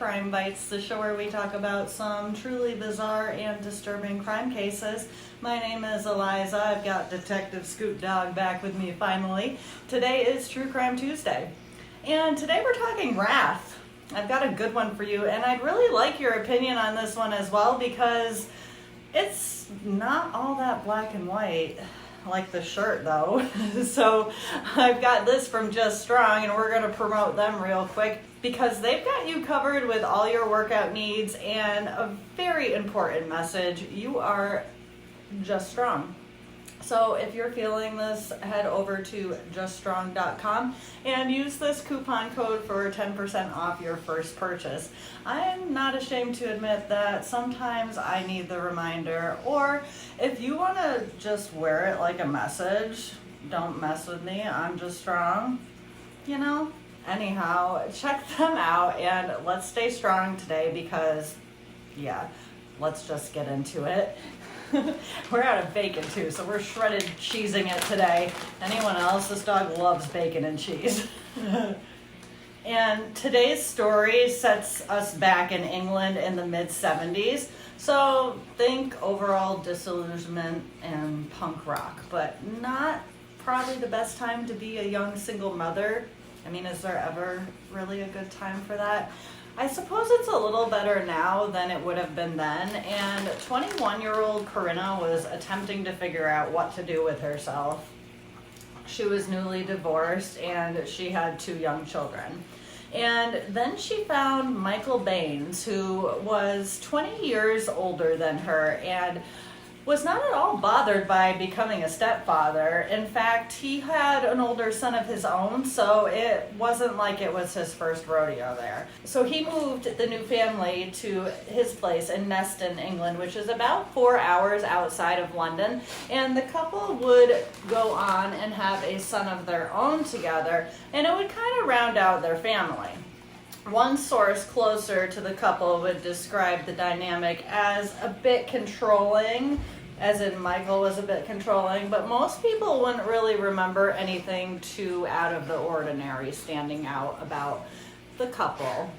Crime Bytes, the show where we talk about some truly bizarre and disturbing crime cases. My name is Eliza. I've got Detective Scoot Dog back with me finally. Today is True Crime Tuesday. And today we're talking wrath. I've got a good one for you, and I'd really like your opinion on this one as well because it's not all that black and white. Like the shirt though. So I've got this from Just Strong, and we're going to promote them real quick because they've got you covered with all your workout needs, and a very important message: you are just strong. So if you're feeling this, head over to juststrong.com and use this coupon code for 10% off your first purchase. I'm not ashamed to admit that sometimes I need the reminder, or if you want to just wear it like a message, don't mess with me, I'm just strong, you know? Anyhow, check them out and let's stay strong today because, yeah, let's just get into it. We're out of bacon too, so we're shredded cheesing it today. Anyone else? This dog loves bacon and cheese. And today's story sets us back in England in the mid-70s. So think overall disillusionment and punk rock, but not probably the best time to be a young single mother. I mean, is there ever really a good time for that? I suppose it's a little better now than it would have been then, and 21-year-old Corinna was attempting to figure out what to do with herself. She was newly divorced and she had 2 young children. And then she found Micheal Baines, who was 20 years older than her and was not at all bothered by becoming a stepfather. In fact, he had an older son of his own, so it wasn't like it was his first rodeo there. So he moved the new family to his place in Neston, England, which is about 4 hours outside of London, and the couple would go on and have a son of their own together, and it would kind of round out their family. One source closer to the couple would describe the dynamic as a bit controlling, as in Micheal was a bit controlling, but most people wouldn't really remember anything too out of the ordinary standing out about the couple.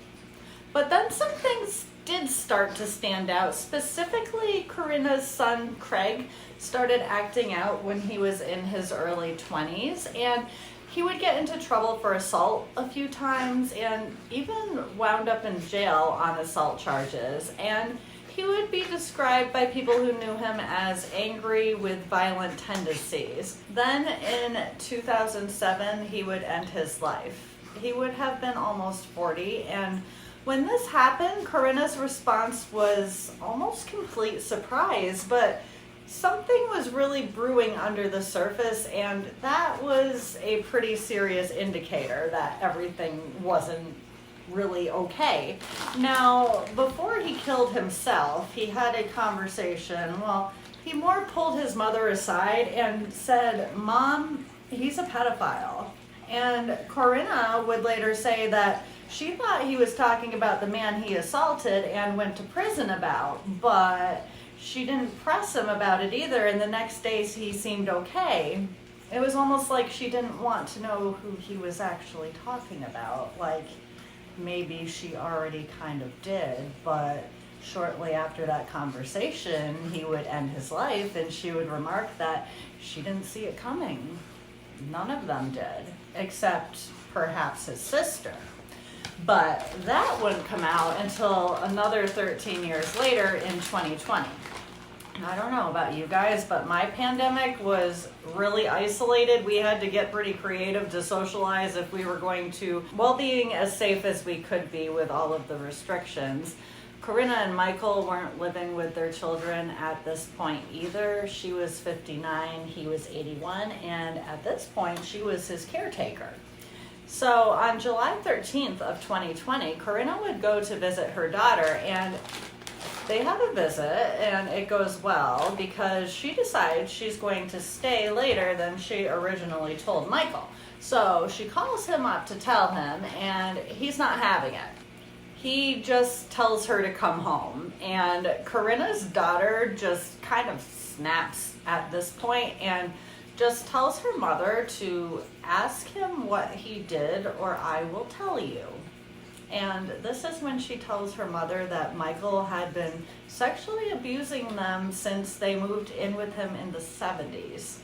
But then some things did start to stand out. Specifically, Corinna's son Craig started acting out when he was in his early 20s, and he would get into trouble for assault a few times and even wound up in jail on assault charges. And he would be described by people who knew him as angry with violent tendencies. Then in 2007, he would end his life. He would have been almost 40, and when this happened, Corinna's response was almost complete surprise, but something was really brewing under the surface, and that was a pretty serious indicator that everything wasn't really okay. Now, before he killed himself, he had a conversation. Well, he more pulled his mother aside and said, "Mom, he's a pedophile." And Corinna would later say that she thought he was talking about the man he assaulted and went to prison about, but she didn't press him about it either, and the next day he seemed okay. It was almost like she didn't want to know who he was actually talking about. Like, maybe she already kind of did, but shortly after that conversation, he would end his life, and she would remark that she didn't see it coming. None of them did, except perhaps his sister. But that wouldn't come out until another 13 years later in 2020. I don't know about you guys, but my pandemic was really isolated. We had to get pretty creative to socialize if we were going to, well, being as safe as we could be with all of the restrictions. Corinna and Micheal weren't living with their children at this point either. She was 59, he was 81, and at this point she was his caretaker. So on July 13th of 2020, Corinna would go to visit her daughter, and they have a visit, and it goes well because she decides she's going to stay later than she originally told Micheal. So she calls him up to tell him, and he's not having it. He just tells her to come home, and Corinna's daughter just kind of snaps at this point and just tells her mother to ask him what he did or I will tell you. And this is when she tells her mother that Micheal had been sexually abusing them since they moved in with him in the 70s.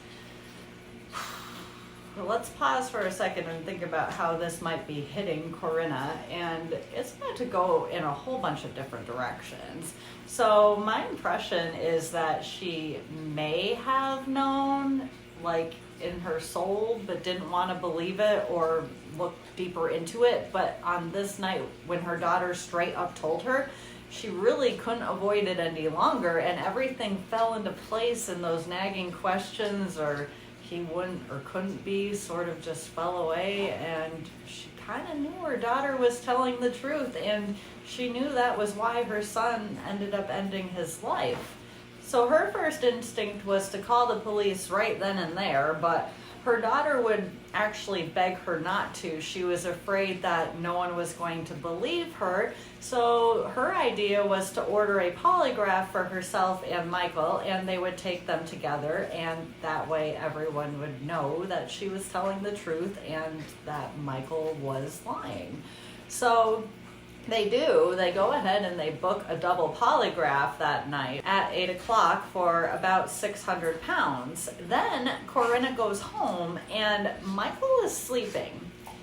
Let's pause for a second and think about how this might be hitting Corinna, and it's going to go in a whole bunch of different directions. So my impression is that she may have known, like in her soul, but didn't want to believe it or look deeper into it. But on this night, when her daughter straight up told her, she really couldn't avoid it any longer, and everything fell into place, and those nagging questions, or he wouldn't or couldn't be, sort of just fell away, and she kind of knew her daughter was telling the truth, and she knew that was why her son ended up ending his life. So her first instinct was to call the police right then and there, but her daughter would actually beg her not to. She was afraid that no one was going to believe her. So her idea was to order a polygraph for herself and Micheal, and they would take them together, and that way everyone would know that she was telling the truth and that Micheal was lying. So they go ahead and they book a double polygraph that night at 8 o'clock for about 600 pounds. Then Corinna goes home and Micheal is sleeping.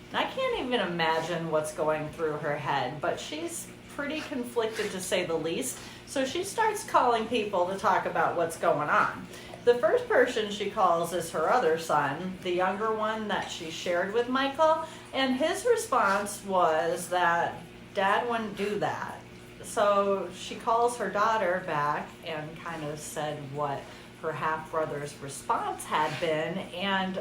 And I can't even imagine what's going through her head, but she's pretty conflicted to say the least. So she starts calling people to talk about what's going on. The first person she calls is her other son, the younger one that she shared with Micheal, and his response was that Dad wouldn't do that. So she calls her daughter back and kind of said what her half-brother's response had been, and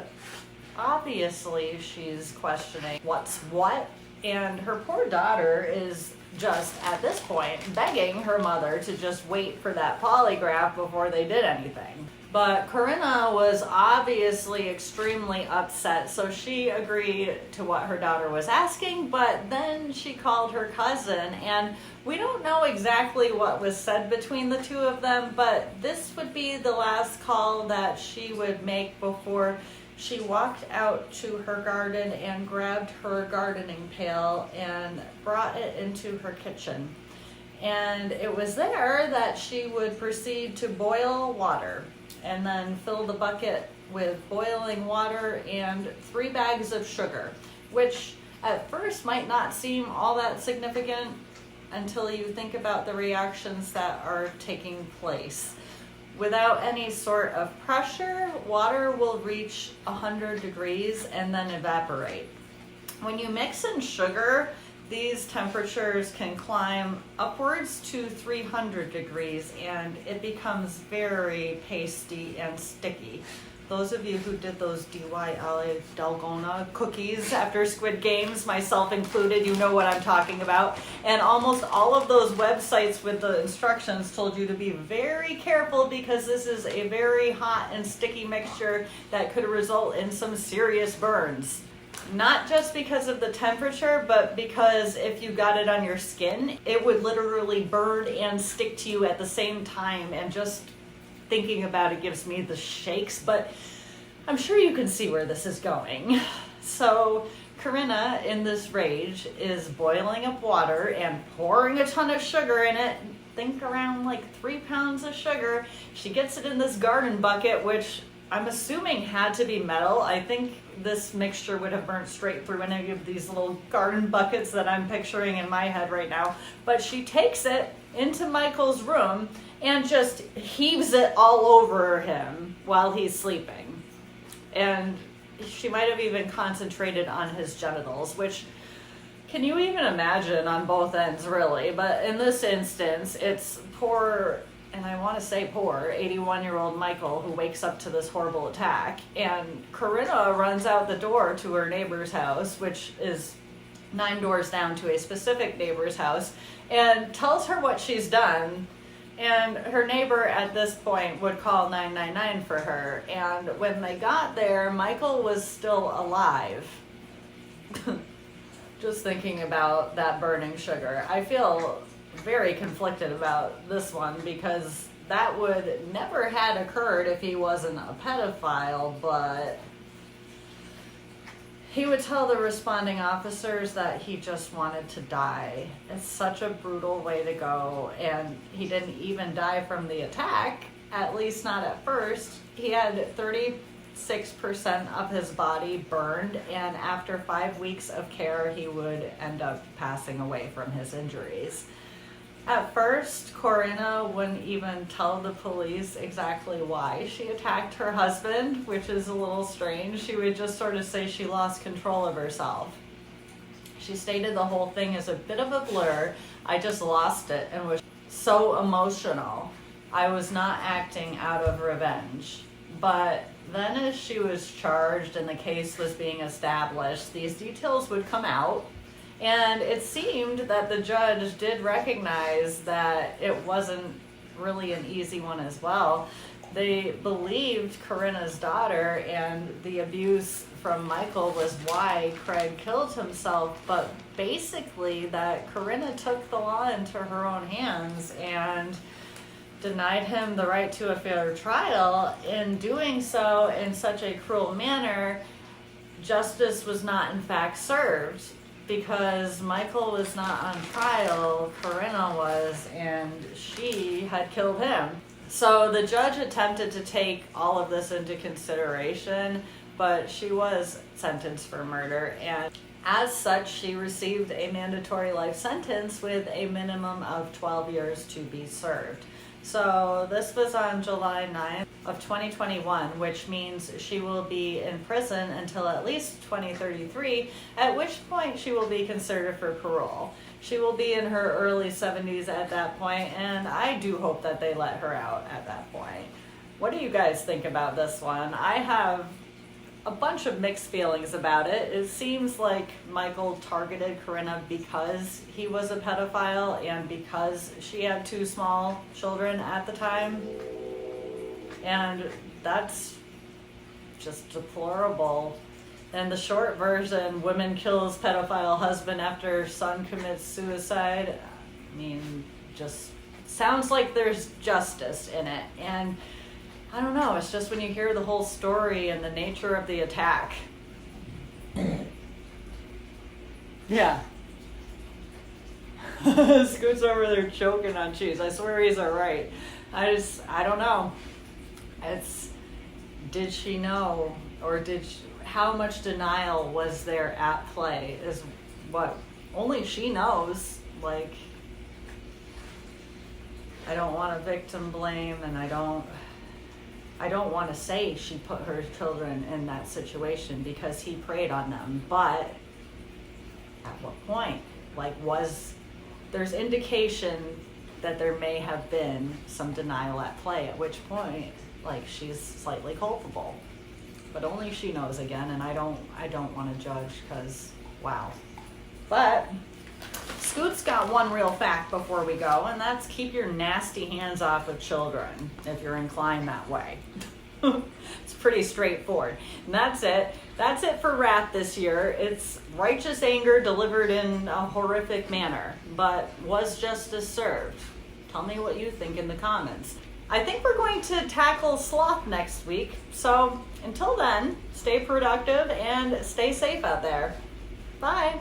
obviously she's questioning what's what, and her poor daughter is just at this point begging her mother to just wait for that polygraph before they did anything. But Corinna was obviously extremely upset, so she agreed to what her daughter was asking, but then she called her cousin, and we don't know exactly what was said between the two of them, but this would be the last call that she would make before she walked out to her garden and grabbed her gardening pail and brought it into her kitchen. And it was there that she would proceed to boil water and then fill the bucket with boiling water and 3 bags of sugar, which at first might not seem all that significant until you think about the reactions that are taking place. Without any sort of pressure, water will reach 100 degrees and then evaporate. When you mix in sugar, these temperatures can climb upwards to 300 degrees and it becomes very pasty and sticky. Those of you who did those DY Dalgona cookies after Squid Games, myself included, you know what I'm talking about. And almost all of those websites with the instructions told you to be very careful because this is a very hot and sticky mixture that could result in some serious burns. Not just because of the temperature, but because if you got it on your skin, it would literally burn and stick to you at the same time, and just thinking about it gives me the shakes, but I'm sure you can see where this is going. So Corinna, in this rage, is boiling up water and pouring a ton of sugar in it. Think around like 3 pounds of sugar. She gets it in this garden bucket, which I'm assuming had to be metal. I think this mixture would have burnt straight through any of these little garden buckets that I'm picturing in my head right now. But she takes it into Micheal's room and just heaves it all over him while he's sleeping. And she might have even concentrated on his genitals, which, can you even imagine on both ends, really? But in this instance, it's poor, and I want to say poor, 81-year-old Micheal who wakes up to this horrible attack. And Corinna runs out the door to her neighbor's house, which is 9 doors down to a specific neighbor's house, and tells her what she's done. And her neighbor at this point would call 999 for her. And when they got there, Micheal was still alive. Just thinking about that burning sugar. I feel very conflicted about this one because that would never had occurred if he wasn't a pedophile, but He would tell the responding officers that he just wanted to die. It's such a brutal way to go, and he didn't even die from the attack, at least not at first. He had 36% of his body burned, and after 5 weeks of care, he would end up passing away from his injuries. At first, Corinna wouldn't even tell the police exactly why she attacked her husband, which is a little strange. She would just sort of say she lost control of herself. She stated the whole thing is a bit of a blur. I just lost it and was so emotional. I was not acting out of revenge. But then as she was charged and the case was being established, these details would come out. And it seemed that the judge did recognize that it wasn't really an easy one as well. They believed Corinna's daughter, and the abuse from Micheal was why Craig killed himself, but basically that Corinna took the law into her own hands and denied him the right to a fair trial. In doing so in such a cruel manner, justice was not in fact served. Because Micheal was not on trial, Corinna was, and she had killed him. So the judge attempted to take all of this into consideration, but she was sentenced for murder, and as such, she received a mandatory life sentence with a minimum of 12 years to be served. So this was on July 9th of 2021, which means she will be in prison until at least 2033, at which point she will be considered for parole. She will be in her early 70s at that point, and I do hope that they let her out at that point. What do you guys think about this one? I have a bunch of mixed feelings about it. It seems like Micheal targeted Corinna because he was a pedophile and because she had 2 small children at the time. And that's just deplorable. And the short version, woman kills pedophile husband after son commits suicide. I mean, just sounds like there's justice in it. And I don't know, it's just when you hear the whole story and the nature of the attack. Yeah. Scoot's over there choking on cheese. I swear he's alright. I don't know. Did she know, or how much denial was there at play is what only she knows. Like, I don't want to victim blame, and I don't want to say she put her children in that situation because he preyed on them, but at what point? Like, there's indication that there may have been some denial at play, at which point, like, she's slightly culpable. But only she knows again, and I don't want to judge because, wow. But Scoot's got one real fact before we go, and that's keep your nasty hands off of children if you're inclined that way. It's pretty straightforward. And that's it. That's it for Wrath this year. It's righteous anger delivered in a horrific manner, but was justice served? Tell me what you think in the comments. I think we're going to tackle sloth next week. So until then, stay productive and stay safe out there. Bye.